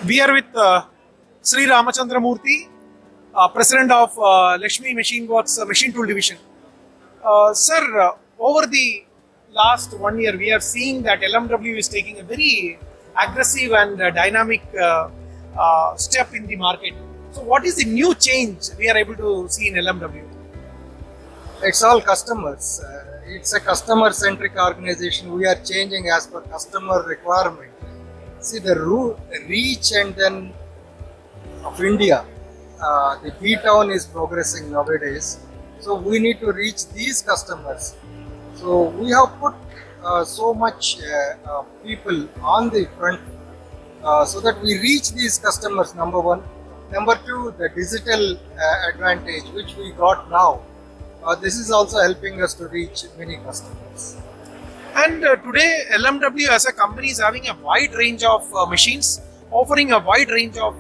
We are with Sreeramachandra Murthy, President of Lakshmi Machine Tool Division. Sir, over the last 1 year, we are seeing that LMW is taking a very aggressive and dynamic step in the market. So, what is the new change we are able to see in LMW? It's all customers. It's a customer-centric organization. We are changing as per customer requirement. See the reach and then of India. The B-town is progressing nowadays. So we need to reach these customers. So we have put so much people on the front so that we reach these customers, number one. Number two, the digital advantage which we got now. This is also helping us to reach many customers. And today LMW as a company is having a wide range of machines, offering a wide range of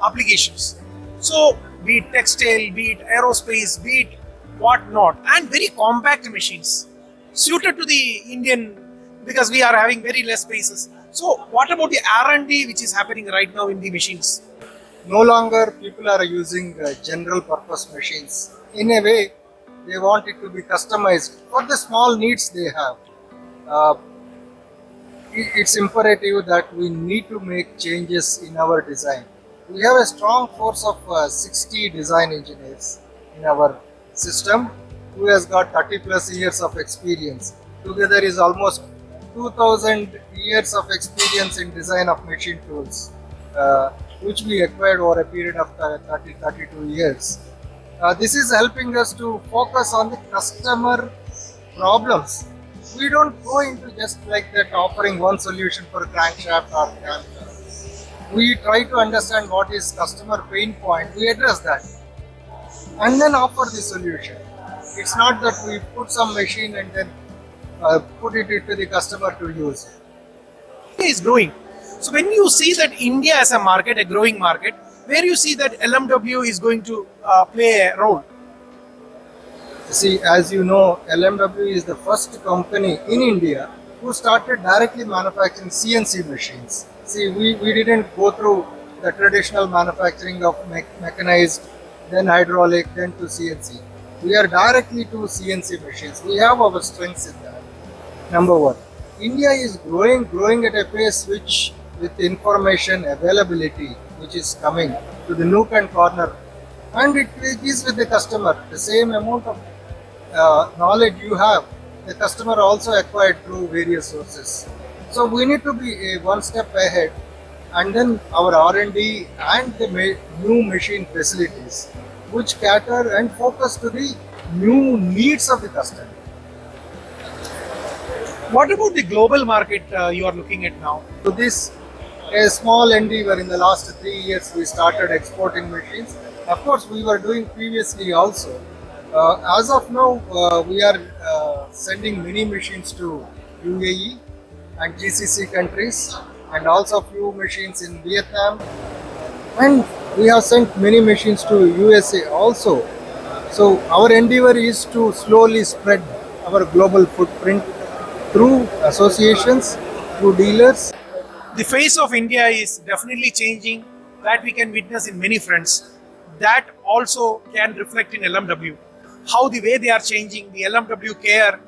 applications. So be it textile, be it aerospace, be it whatnot, and very compact machines suited to the Indian, because we are having very less spaces. So what about the R&D which is happening right now in the machines? No longer people are using general purpose machines. In a way, they want it to be customized for the small needs they have. It's imperative that we need to make changes in our design. We have a strong force of 60 design engineers in our system who has got 30 plus years of experience. Together is almost 2000 years of experience in design of machine tools, which we acquired over a period of 32 years. This is helping us to focus on the customer problems. We don't go into just like that offering one solution for crankshaft or camshaft. We try to understand what is customer pain point, we address that and then offer the solution. It's not that we put some machine and then put it to the customer to use. India is growing. So when you see that India as a market, a growing market, where you see that LMW is going to play a role? See, as you know, LMW is the first company in India who started directly manufacturing CNC machines. See, we didn't go through the traditional manufacturing of mechanized, then hydraulic, then to CNC. We are directly to CNC machines. We have our strengths in that. Number one, India is growing at a pace which, with information availability, which is coming to the nook and corner, and it is with the customer. The same amount of knowledge you have, the customer also acquired through various sources. So we need to be one step ahead, and then our R&D and the new machine facilities, which cater and focus to the new needs of the customer. What about the global market you are looking at now? So this a small endeavor. In the last 3 years we started exporting machines. Of course we were doing previously also. As of now we are sending many machines to UAE and GCC countries, and also few machines in Vietnam, and we have sent many machines to USA also. So our endeavor is to slowly spread our global footprint through associations, through dealers. The face of India is definitely changing, that we can witness in many fronts. That also can reflect in LMW. How the way they are changing, the LMW care,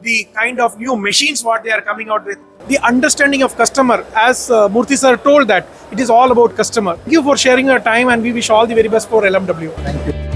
the kind of new machines what they are coming out with, the understanding of customer, as Murthy sir told that it is all about customer. Thank you for sharing your time, and we wish all the very best for LMW. Thank you.